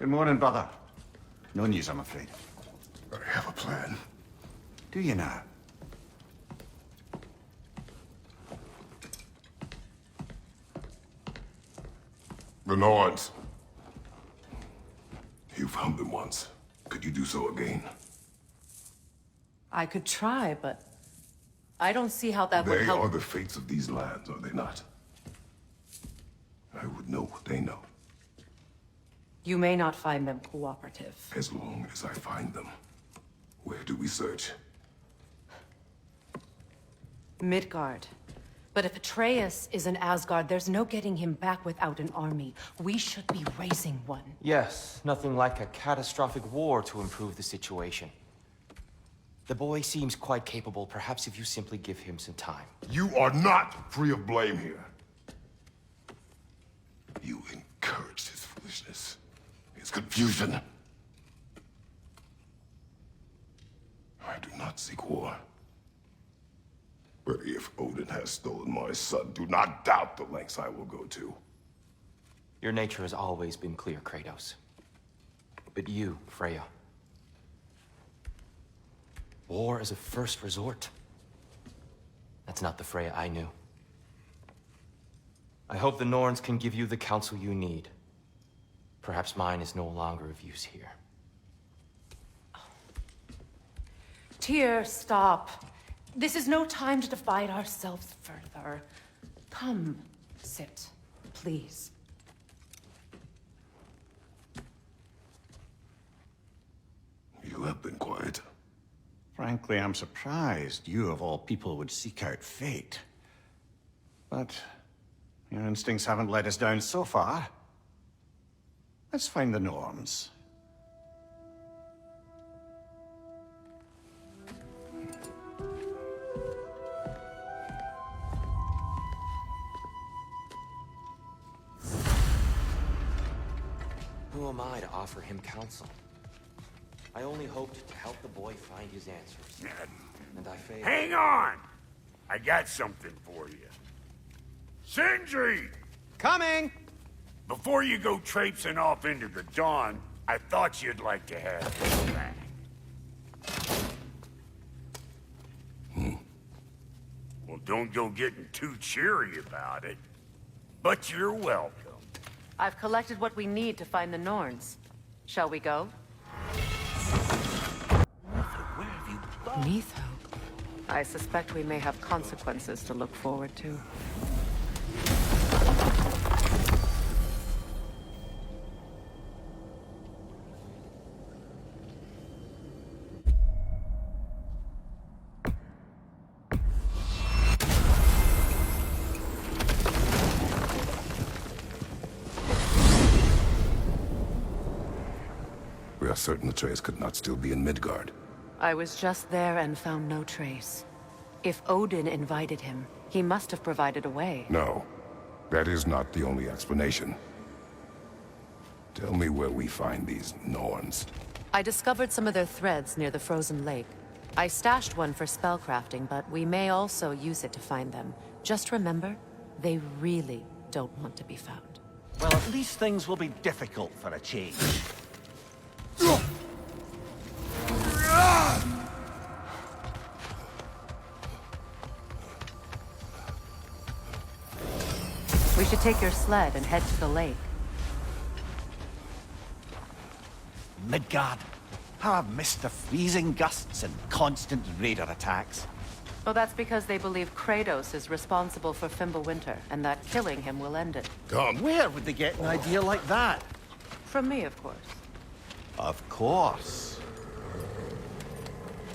Good morning, brother. No news, I'm afraid. I have a plan. Do you now? The Norns. You found them once. Could you do so again? I could try, but I don't see how that would They help. are the fates of these lands, are they not? I would know what they know, You may not find them cooperative. as long as I find them. Where do we search? Midgard. But if Atreus is in Asgard, there's no getting him back without an army. We should be raising one. Yes, nothing like a catastrophic war to improve the situation. The boy seems quite capable. Perhaps if you simply give him some time. You are not free of blame here. You encouraged his foolishness, his confusion. I do not seek war. But if Odin has stolen my son, do not doubt the lengths I will go to. Your nature has always been clear, Kratos. But you, Freya. War is a first resort. That's not the Freya I knew. I hope the Norns can give you the counsel you need. Perhaps mine is no longer of use here. Tyr, stop. This is no time to divide ourselves further. Come, sit, please. You have been quiet. Frankly, I'm surprised you, of all people, would seek out fate. But your instincts haven't let us down so far. Let's find the Norns. Who am I to offer him counsel? I only hoped to help the boy find his answers. And I failed. Hang on! I got something for you. Sindri! Coming! Before you go traipsing off into the dawn, I thought you'd like to have this back. Well, don't go getting too cheery about it. But you're welcome. I've collected what we need to find the Norns. Shall we go? Neitho. I suspect we may have consequences to look forward to. We are certain Atreus could not still be in Midgard. I was just there and found no trace. If Odin invited him, he must have provided a way. No, that is not the only explanation. Tell me where we find these Norns. I discovered some of their threads near the frozen lake. I stashed one for spellcrafting, but we may also use it to find them. Just remember, they really don't want to be found. Well, at least things will be difficult for a change. We should take your sled and head to the lake. Midgard. How I've missed the freezing gusts and constant raider attacks. Well, that's because they believe Kratos is responsible for Fimbulwinter, and that killing him will end it. Come. Where would they get an idea like that? From me, of course. Of course.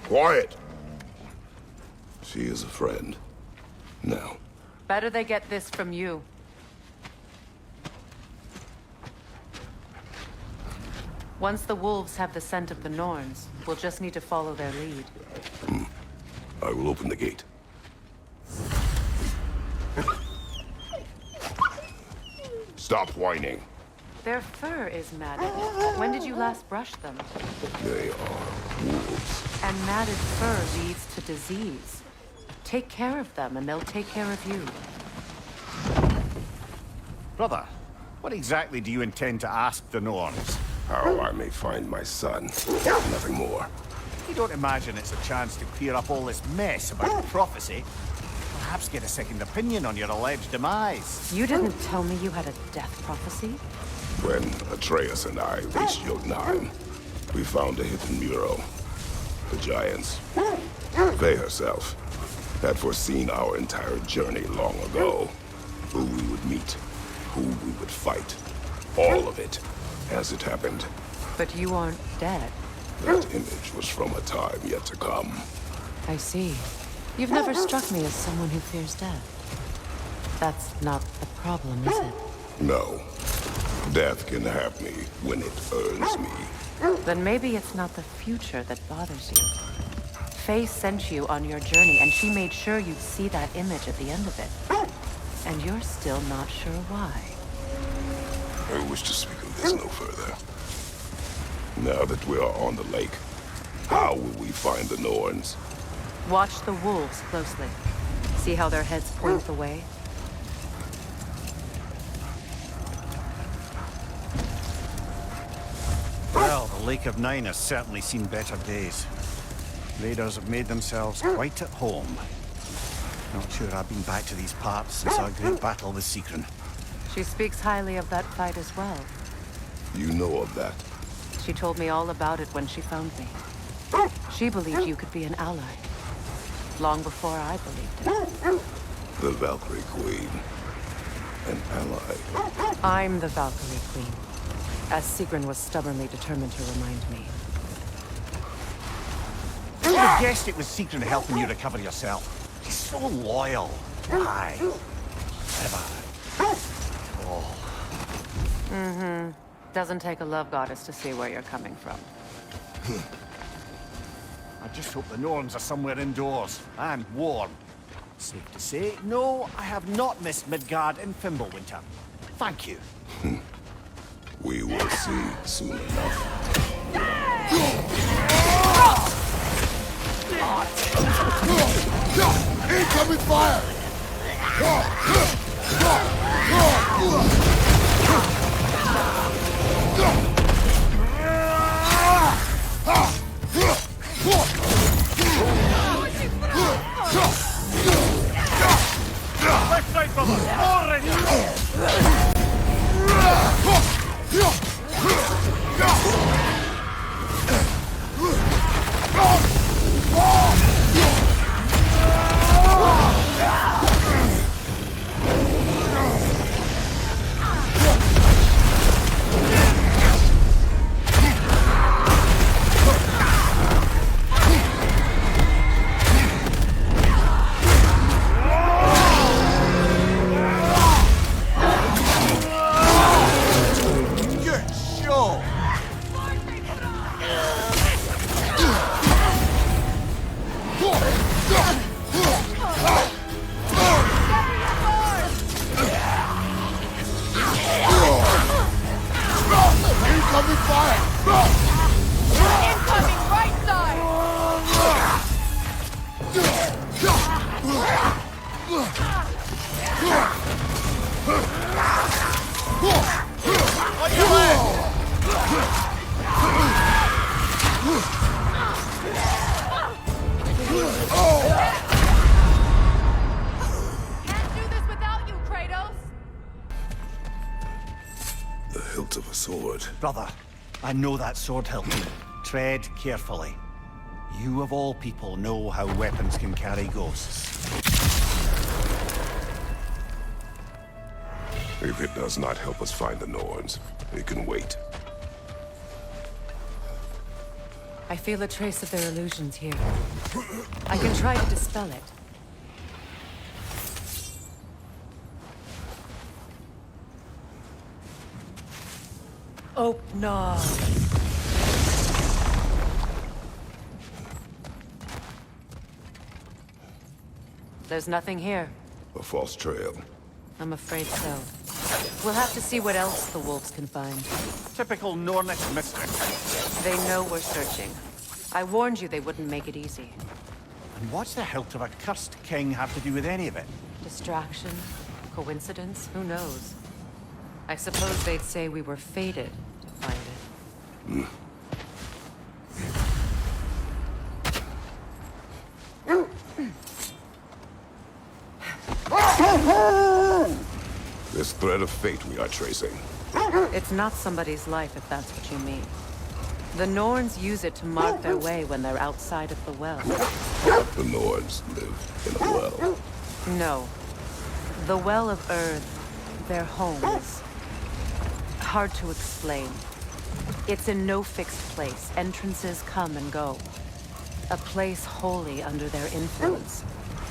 Quiet! She is a friend. Now. Better they get this from you. Once the wolves have the scent of the Norns, we'll just need to follow their lead. I will open the gate. Stop whining. Their fur is matted. When did you last brush them? They are wolves. And matted fur leads to disease. Take care of them, and they'll take care of you. Brother, what exactly do you intend to ask the Norns? How I may find my son. Nothing more. You don't imagine it's a chance to clear up all this mess about prophecy? Perhaps get a second opinion on your alleged demise. You didn't tell me you had a death prophecy? When Atreus and I reached Jotunheim, we found a hidden mural. The Giants, Faye herself, had foreseen our entire journey long ago. Who we would meet, who we would fight. All of it, as it happened. But you aren't dead. That image was from a time yet to come. I see. You've never struck me as someone who fears death. That's not the problem, is it? No. Death can have me when it earns me. Then maybe it's not the future that bothers you. Faye sent you on your journey, and she made sure you'd see that image at the end of it. And you're still not sure why. I wish to speak of this no further. Now that we are on the lake, how will we find the Norns? Watch the wolves closely. See how their heads point the way? Well, the Lake of Nine has certainly seen better days. Raiders have made themselves quite at home. Not sure I've been back to these parts since our great battle with Secret. She speaks highly of that fight as well. You know of that? She told me all about it when she found me. She believed you could be an ally. Long before I believed it. The Valkyrie Queen. An ally. I'm the Valkyrie Queen, as Sigrun was stubbornly determined to remind me. I would have guessed it was Secret helping you recover yourself. She's so loyal. Why? Doesn't take a love goddess to see where you're coming from. I just hope the Norns are somewhere indoors and warm. Safe to say, no, I have not missed Midgard in Fimbulwinter. Thank you. We will see soon enough. Incoming fire! Left side, brother! Already! Good show! Incoming fire! Incoming right side! Can't do this without you, Kratos! The hilt of a sword. Brother, I know that sword hilt. Tread carefully. You of all people know how weapons can carry ghosts. If it does not help us find the Norns, it can wait. I feel a trace of their illusions here. I can try to dispel it. Oh, no. There's nothing here. A false trail. I'm afraid so. We'll have to see what else the wolves can find. Typical Nornic mystery. They know we're searching. I warned you they wouldn't make it easy. And what's the hilt of a cursed king have to do with any of it? Distraction? Coincidence? Who knows? I suppose they'd say we were fated to find it. This thread of fate we are tracing. It's not somebody's life, if that's what you mean. The Norns use it to mark their way when they're outside of the well. The Nords live in a well. No. The Well of Earth, their home, is hard to explain. It's in no fixed place. Entrances come and go. A place wholly under their influence,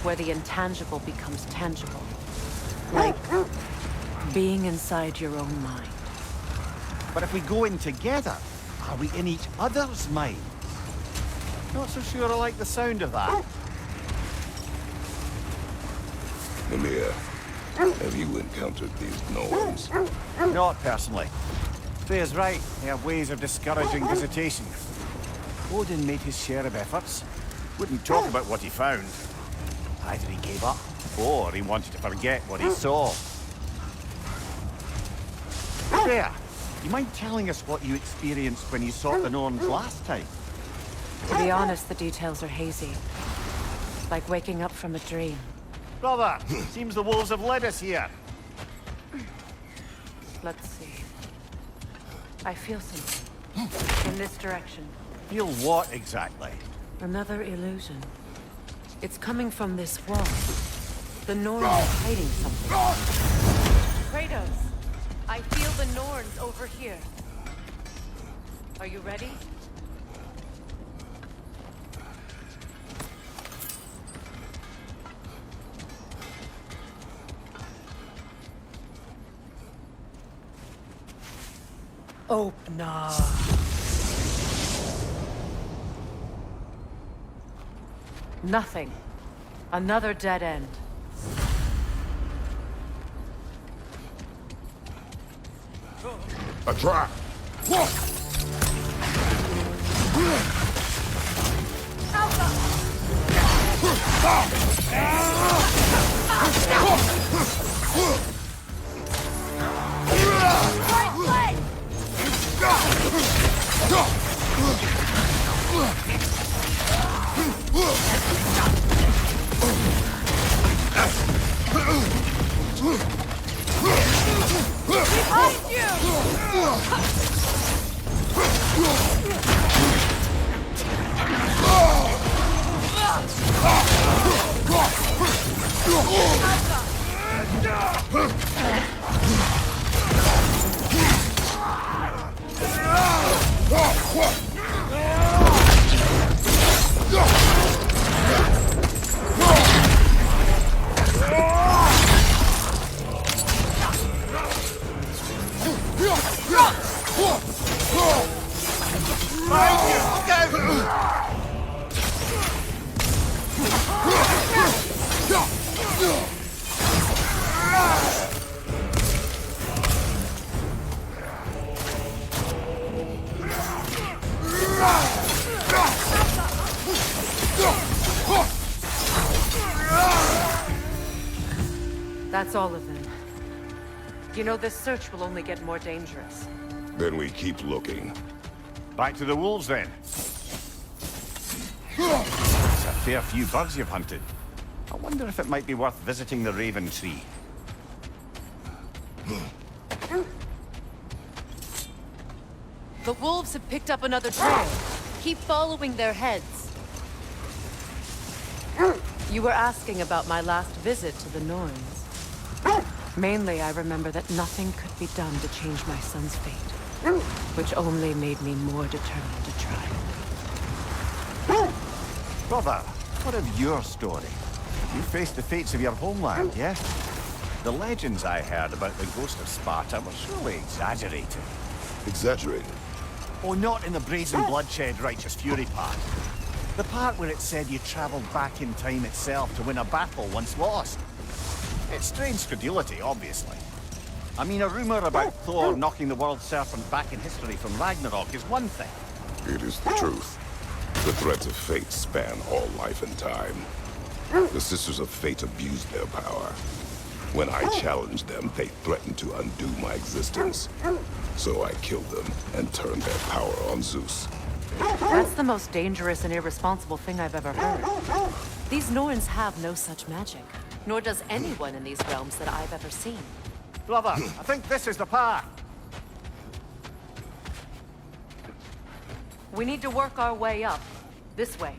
where the intangible becomes tangible. Like being inside your own mind. But if we go in together, are we in each other's mind? Not so sure I like the sound of that. Mimir, have you encountered these Norns? Not personally. Freya's right. They have ways of discouraging visitation. Odin made his share of efforts. Wouldn't talk about what he found. Either he gave up, or he wanted to forget what he saw. Freya, you mind telling us what you experienced when you sought the Norns last time? To be honest, the details are hazy. Like waking up from a dream. Brother, seems the wolves have led us here. Let's see. I feel something. In this direction. Feel what exactly? Another illusion. It's coming from this wall. The Norns are hiding something. Kratos, I feel the Norns over here. Are you ready? Oh, no. Nothing. Another dead end. A trap! Behind you! That's all of them. You know, this search will only get more dangerous. Then we keep looking. Back to the wolves, then. It's a fair few bugs you've hunted. I wonder if it might be worth visiting the Raven Tree. The wolves have picked up another trail. Keep following their heads. You were asking about my last visit to the Norns. Mainly, I remember that nothing could be done to change my son's fate, which only made me more determined to try. Brother, what of your story? You faced the fates of your homeland, yeah? The legends I heard about the ghost of Sparta were surely exaggerated. Exaggerated? Oh, not in the brazen bloodshed righteous fury part. The part where it said you traveled back in time itself to win a battle once lost. It's strange credulity, obviously. I mean, a rumor about Thor knocking the world serpent back in history from Ragnarok is one thing. It is the truth. The threads of fate span all life and time. The Sisters of Fate abused their power. When I challenged them, they threatened to undo my existence. So I killed them and turned their power on Zeus. That's the most dangerous and irresponsible thing I've ever heard. These Norns have no such magic, nor does anyone in these realms that I've ever seen. Brother, I think this is the path. We need to work our way up. This way.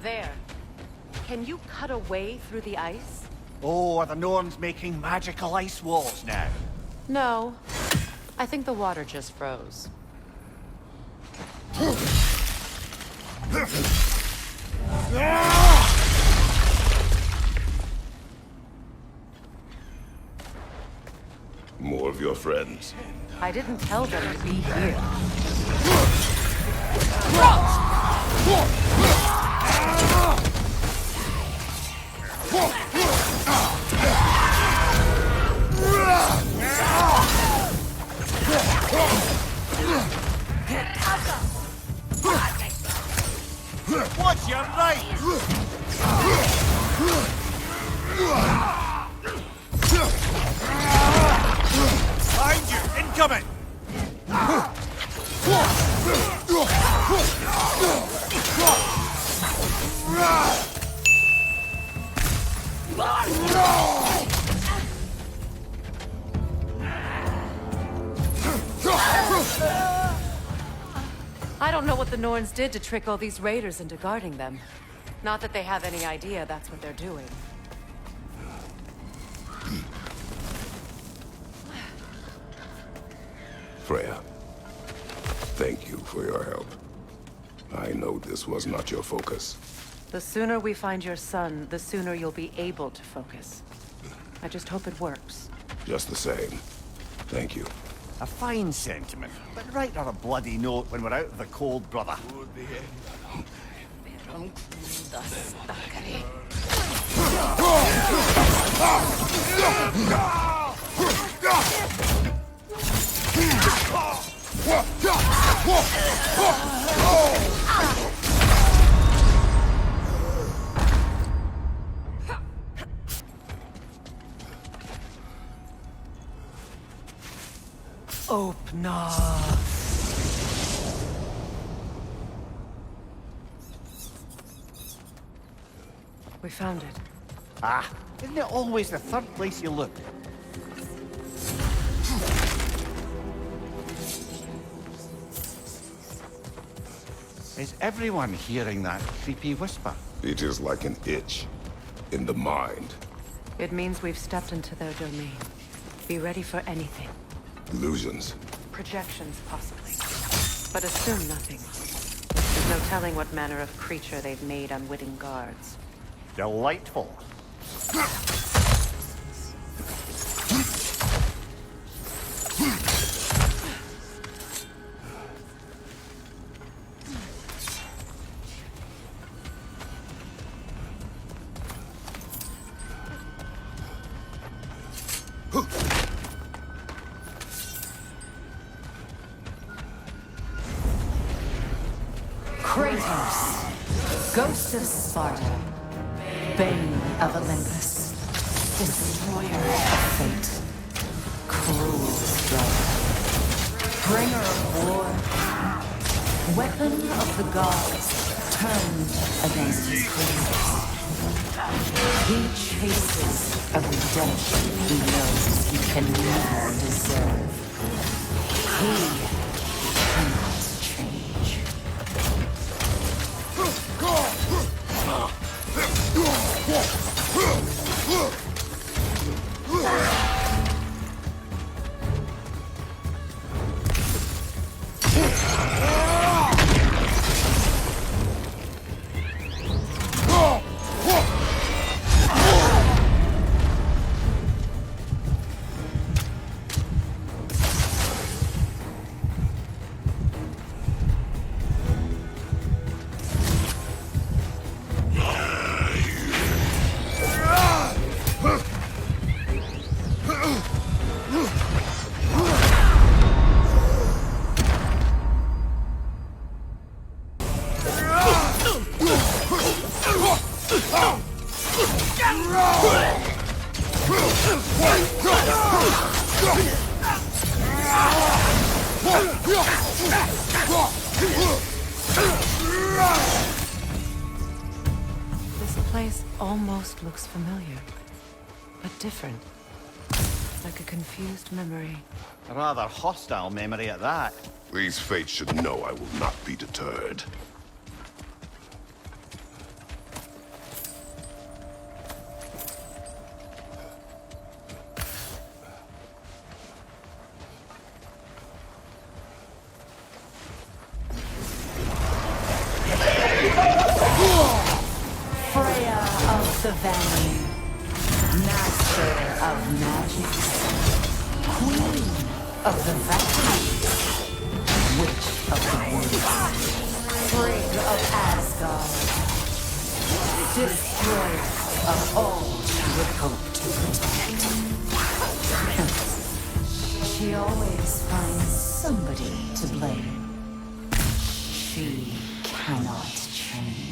There. Can you cut a way through the ice? Oh, are the Norns making magical ice walls now? No. I think the water just froze. More of your friends. I didn't tell them to be here. Watch your right! Behind you! Incoming! I don't know what the Norns did to trick all these raiders into guarding them. Not that they have any idea that's what they're doing. Freya, thank you for your help. I know this was not your focus. The sooner we find your son, the sooner you'll be able to focus. I just hope it works. Just the same, thank you. A fine sentiment, but write her a bloody note when we're out of the cold, brother. Open up. We found it. Ah, isn't it always the third place you look? Is everyone hearing that creepy whisper? It is like an itch in the mind. It means we've stepped into their domain. Be ready for anything. Illusions. Projections, possibly. But assume nothing. There's no telling what manner of creature they've made unwitting guards. Delightful. Kratos, Ghost of Sparta, Bane of Olympus, Destroyer of Fate, Cruel Striker, Bringer of War, Weapon of the Gods, turned against his creators. He chases a redemption he knows he can never deserve. He cannot change. This place almost looks familiar, but different. Like a confused memory. A rather hostile memory at that. These fates should know I will not be deterred. Freya of the Valley, Master of Magic, Queen of the Valleys, Witch of the Woods, Frigg of Asgard, Destroyer of all she would hope to protect. She always finds somebody to blame. She cannot change.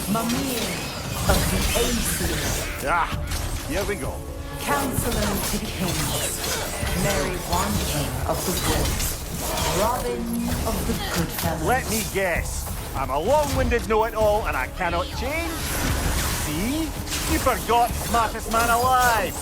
Mimir of the Aces, Ah, here we go. Counselor to Kings, Mary Wanting of the Woods, Robin of the Goodfellas. Let me guess. I'm a long-winded know-it-all and I cannot change? See? You forgot smartest man alive.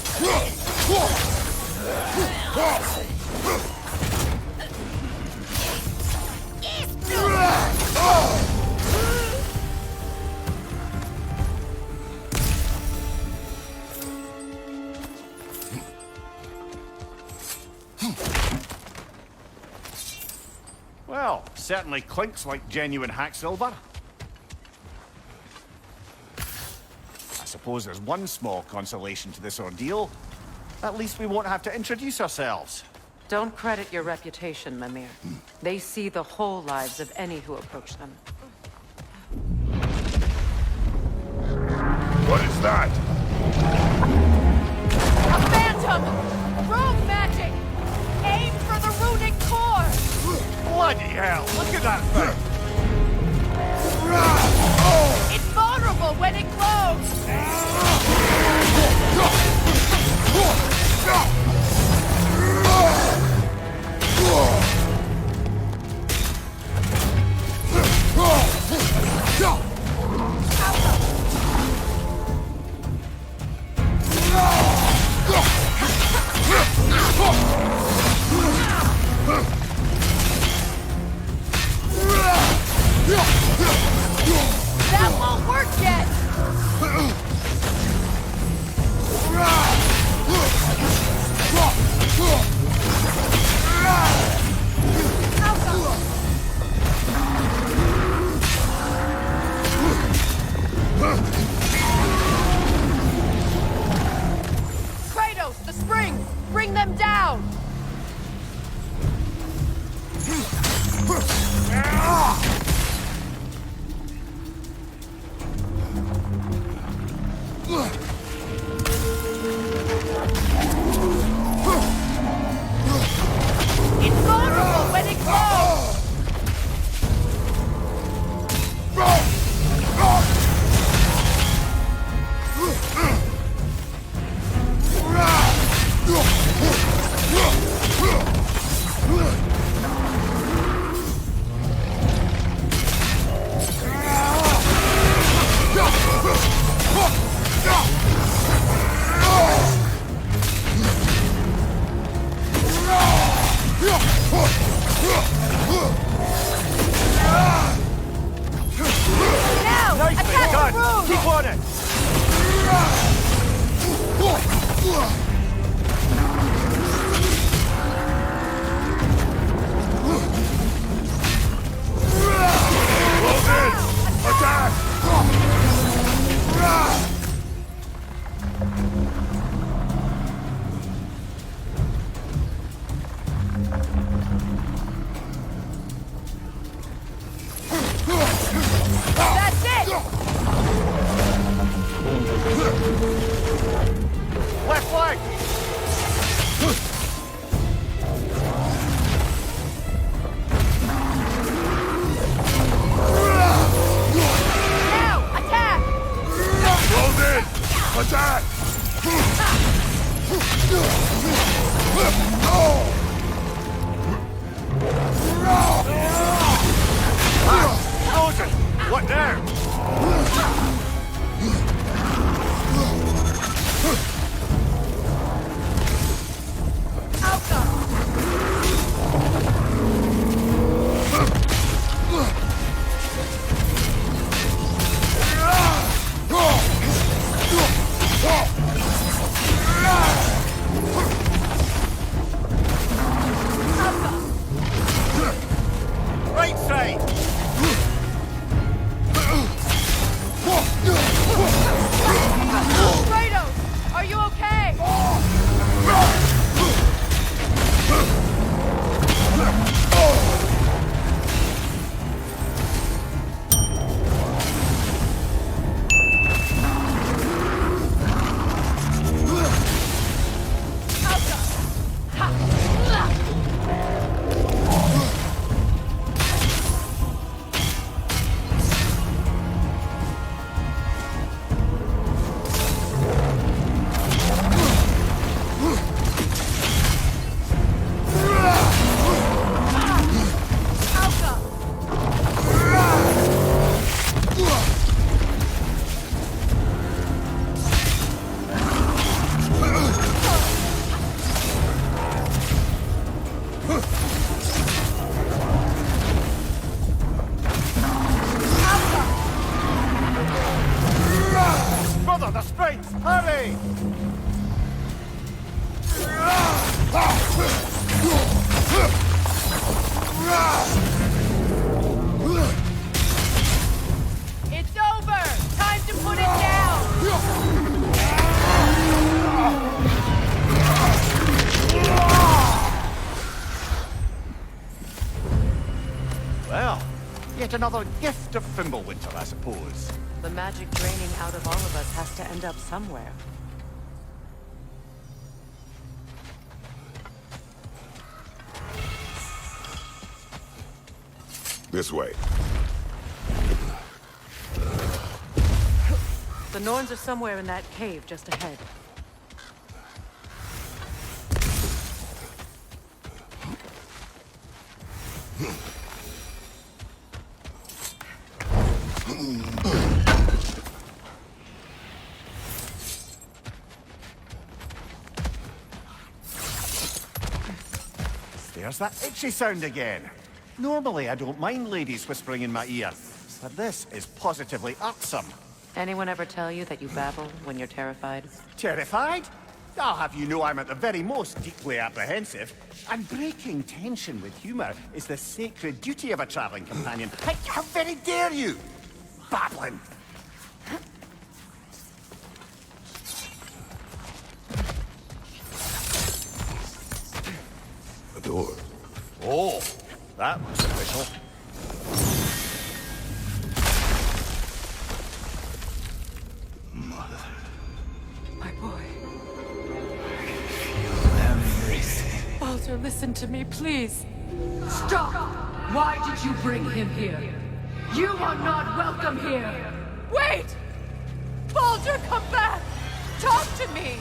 Well, certainly clinks like genuine hack silver. I suppose there's one small consolation to this ordeal. At least we won't have to introduce ourselves. Don't credit your reputation, Mimir. They see the whole lives of any who approach them. What is that? A phantom! Rogue magic! Aim for the runic core! Bloody hell, look at that thing! It's vulnerable when it glows! That won't work yet! Kratos, the springs! Bring them down! It's vulnerable when it glows! Now! Nicely Attack done! the rune! Keep on it! Close in! Attack! Left flank! Now! Attack! Close in! Attack! Frozen! What now? Right side! Kratos! Are you okay? Brother, the springs! Hurry! It's over! Time to put it down! Well, yet another gift of Fimbulwinter, I suppose. The magic draining out of all of us has to end up somewhere. This way. The Norns are somewhere in that cave just ahead. There's that itchy sound again. Normally, I don't mind ladies whispering in my ear, but this is positively irksome. Anyone ever tell you that you babble when you're terrified? Terrified? I'll have you know I'm at the very most deeply apprehensive. And breaking tension with humor is the sacred duty of a traveling companion. How very dare you! Babbling! A door. Oh, that looks official. My boy. Baldur, listen to me, please. Stop! Why did you bring him here? You are not welcome here! Wait! Baldur, come back! Talk to me!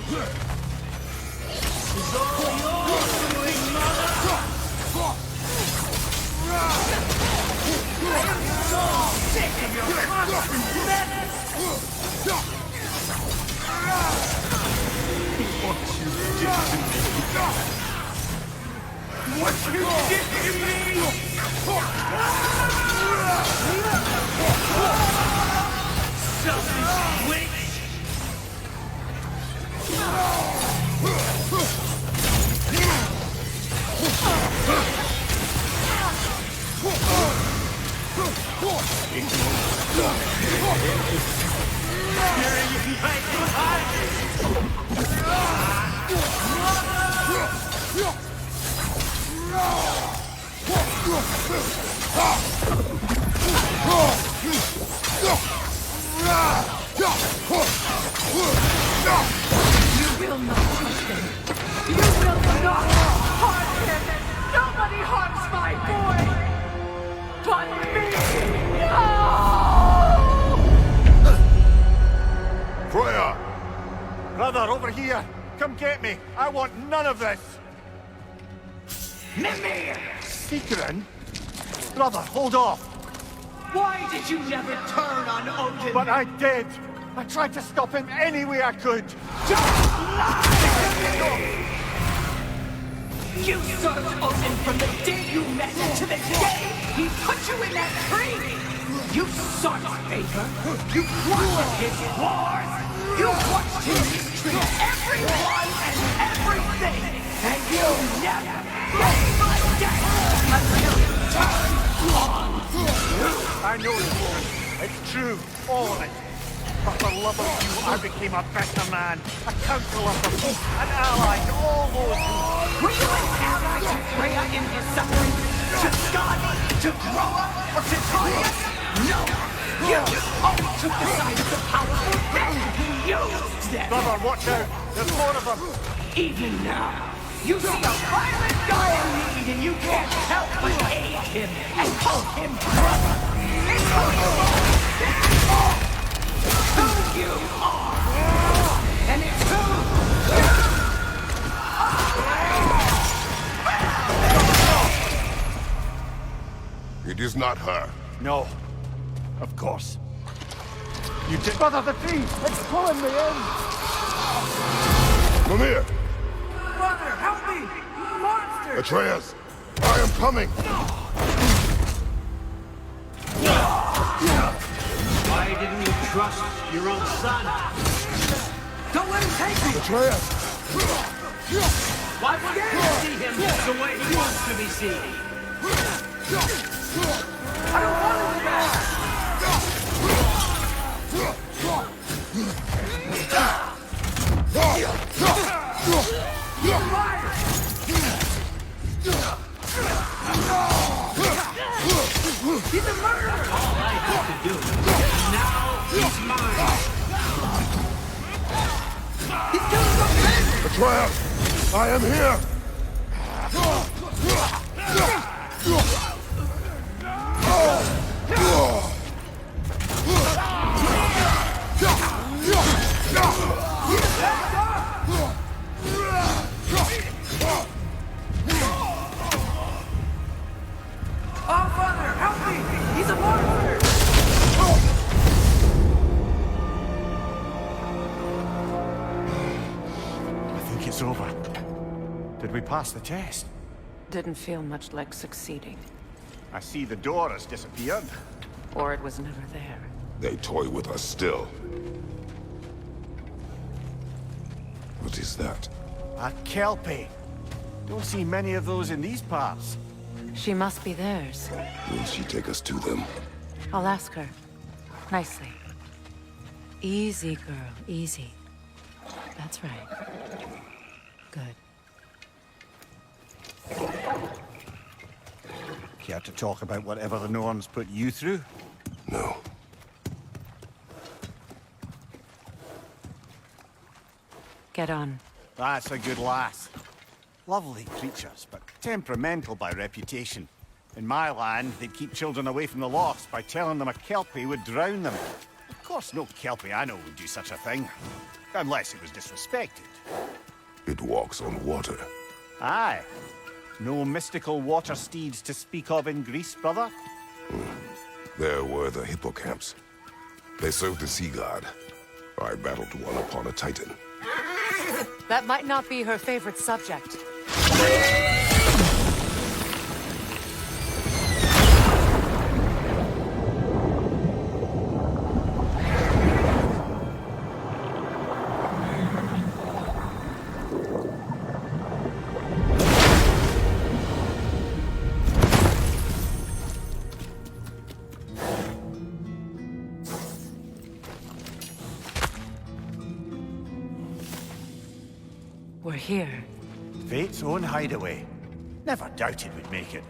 You will not trust him. You will not harm him. Nobody harms my boy. But me. No! Freya! Brother, over here! Come get me! I want none of this! Mimir! Secret? Brother, hold off! Why did you never turn on Odin? But I did! I tried to stop him any way I could! You served Odin from the day you met to the day he put you in that tree! You sought favor! You wanted his wars! You watched him mistreat everyone and everything! And you never gave a damn until you turned on I know it's wrong. It's true, all of it. But for love of you, I became a better man, a counselor for peace, an ally to all those who... Were you an ally to Freya in her suffering? To Skadi? To Groa? Or to Titus? No! You only took the side of the powerful, then you used them! Brother, watch out! There's more of them! Even now, you see a violent guy in need and you can't help but aid him and call him brother! It's who you are! Who you are! And it's who you... It is not her. No. Of course. You did... Brother, the tree! It's pulling me in! Mimir! Brother, help me! Monster! Atreus! I am coming! Why didn't you trust your own son? Don't let him take me! Atreus! Why wouldn't you see him the way he wants to be seen? I don't want him back! He's a murderer! All I have to do. Now he's mine. He's doing something! Atreus! I am here! Oh, brother, help me! He's a monster! I think it's over. Did we pass the test? Didn't feel much like succeeding. I see the door has disappeared. Or it was never there. They toy with us still. What is that? A Kelpie. Don't see many of those in these parts. She must be theirs. Will she take us to them? I'll ask her. Nicely. Easy, girl. Easy. That's right. Good. Care to talk about whatever the Norns put you through? No. Get on. That's a good lass. Lovely creatures, but temperamental by reputation. In my land, they'd keep children away from the lost by telling them a Kelpie would drown them. Of course, no Kelpie I know would do such a thing. Unless it was disrespected. It walks on water. Aye. No mystical water steeds to speak of in Greece, brother? There were the hippocamps. They served the sea god. I battled one upon a titan. That might not be her favorite subject. We're here. Fate's own hideaway. Never doubted we'd make it.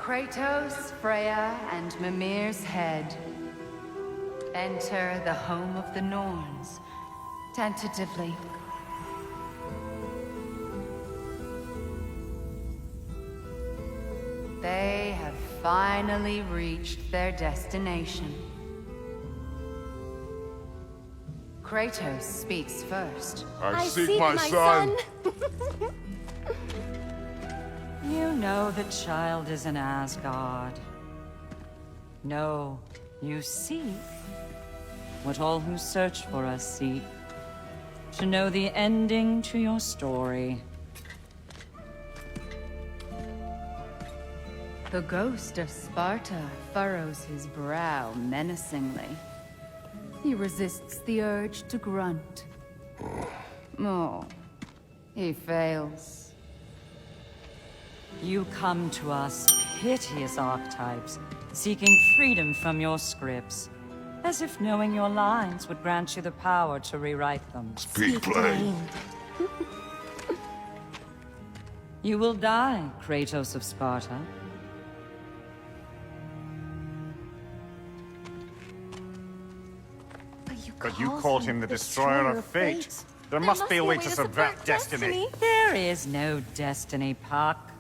Kratos, Freya, and Mimir's head. Enter the home of the Norns, tentatively. They have finally reached their destination. Kratos speaks first. I seek my son. You know the child is in Asgard. No, you seek what all who search for us seek. To know the ending to your story. The ghost of Sparta furrows his brow menacingly. He resists the urge to grunt. Oh, he fails. You come to us, piteous archetypes, seeking freedom from your scripts. As if knowing your lines would grant you the power to rewrite them. Speak plain. You will die, Kratos of Sparta. But you called him the Destroyer of Fate. There must be a way to subvert destiny. There is no destiny, Puck.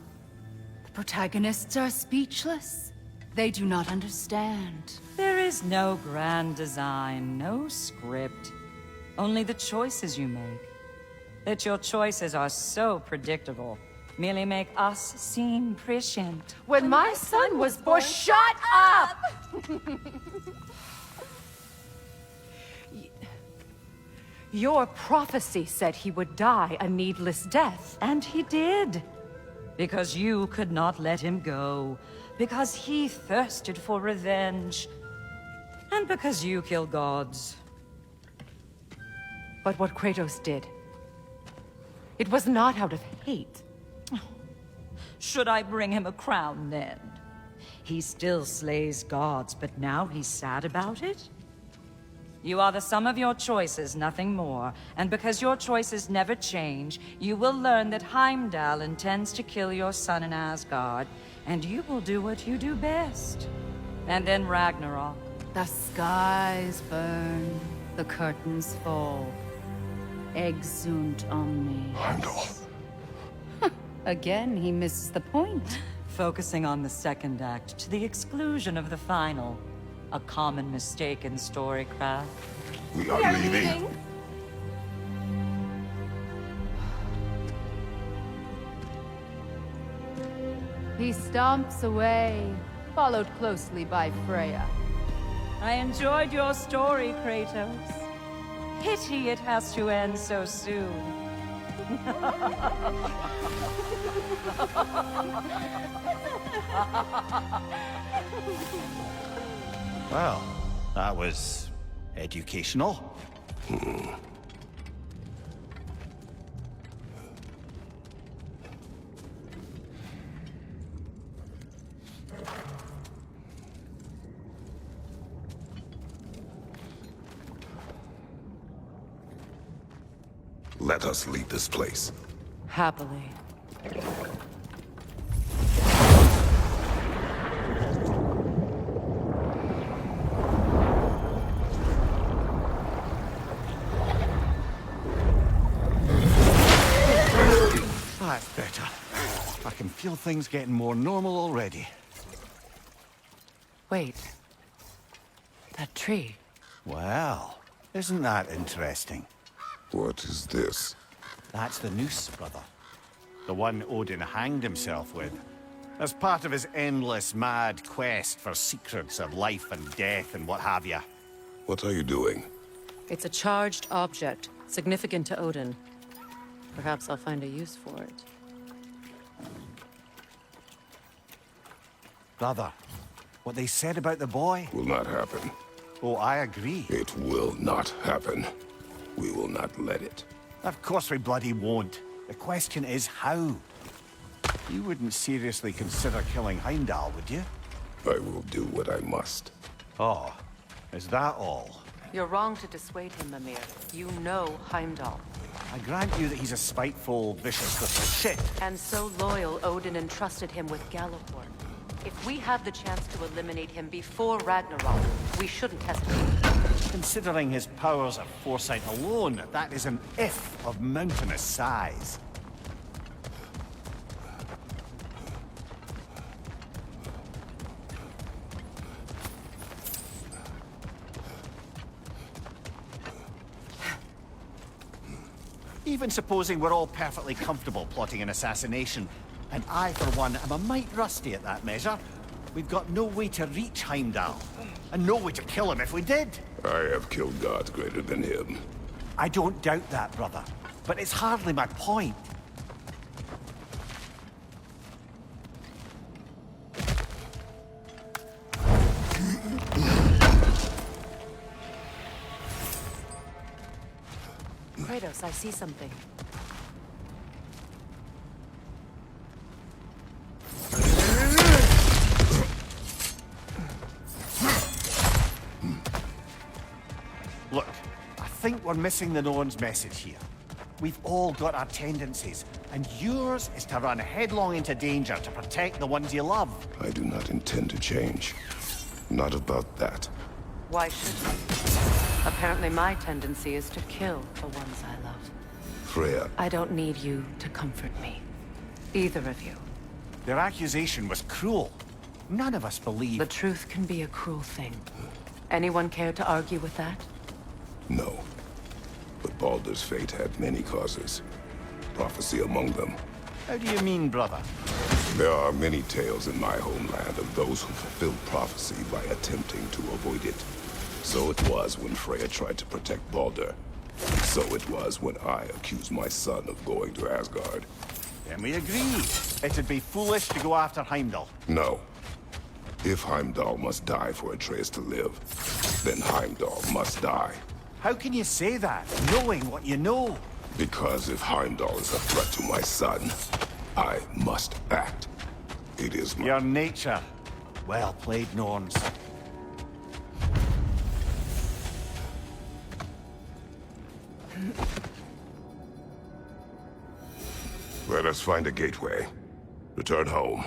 The protagonists are speechless. They do not understand. There is no grand design, no script. Only the choices you make. That your choices are so predictable, merely make us seem prescient. When my son was born, shut up! Your prophecy said he would die a needless death. And he did. Because you could not let him go. Because he thirsted for revenge. And because you kill gods. But what Kratos did, it was not out of hate. Should I bring him a crown then? He still slays gods, but now he's sad about it? You are the sum of your choices, nothing more. And because your choices never change, you will learn that Heimdall intends to kill your son in Asgard, and you will do what you do best. And then Ragnarok. The skies burn, the curtains fall. Exunt omnes. Heimdall. Again, he misses the point. Focusing on the second act to the exclusion of the final. A common mistake in storycraft. We are leaving. He stomps away, followed closely by Freya. I enjoyed your story, Kratos. Pity it has to end so soon. Well, that was educational. Let us leave this place. Happily. That's better. I can feel things getting more normal already. Wait. That tree. Well, isn't that interesting? What is this? That's the noose, brother. The one Odin hanged himself with. As part of his endless, mad quest for secrets of life and death and what have you. What are you doing? It's a charged object, significant to Odin. Perhaps I'll find a use for it. Brother, what they said about the boy? Will not happen. Oh, I agree. It will not happen. We will not let it. Of course we bloody won't. The question is how? You wouldn't seriously consider killing Heimdall, would you? I will do what I must. Oh, is that all? You're wrong to dissuade him, Mimir. You know Heimdall. I grant you that he's a spiteful, vicious little shit. And so loyal, Odin entrusted him with Gjallarhorn. If we have the chance to eliminate him before Ragnarok, we shouldn't hesitate. Considering his powers of foresight alone, that is an if of mountainous size. Even supposing we're all perfectly comfortable plotting an assassination, and I, for one, am a mite rusty at that measure, we've got no way to reach Heimdall, and no way to kill him if we did. I have killed gods greater than him. I don't doubt that, brother, but it's hardly my point. Kratos, I see something. Look, I think we're missing the Norn's message here. We've all got our tendencies, and yours is to run headlong into danger to protect the ones you love. I do not intend to change. Not about that. Why should you? Apparently my tendency is to kill the ones I love. Freya, I don't need you to comfort me. Either of you. Their accusation was cruel. None of us believe... The truth can be a cruel thing. Anyone care to argue with that? no. But Baldur's fate had many causes. Prophecy among them. How do you mean, brother? There are many tales in my homeland of those who fulfilled prophecy by attempting to avoid it. So it was when Freya tried to protect Baldur. So it was when I accused my son of going to Asgard. Then we agree. It'd be foolish to go after Heimdall. No. If Heimdall must die for Atreus to live, then Heimdall must die. How can you say that, knowing what you know? Because if Heimdall is a threat to my son, I must act. It is my... Your nature. Well played, Norns. Let us find a gateway. Return home.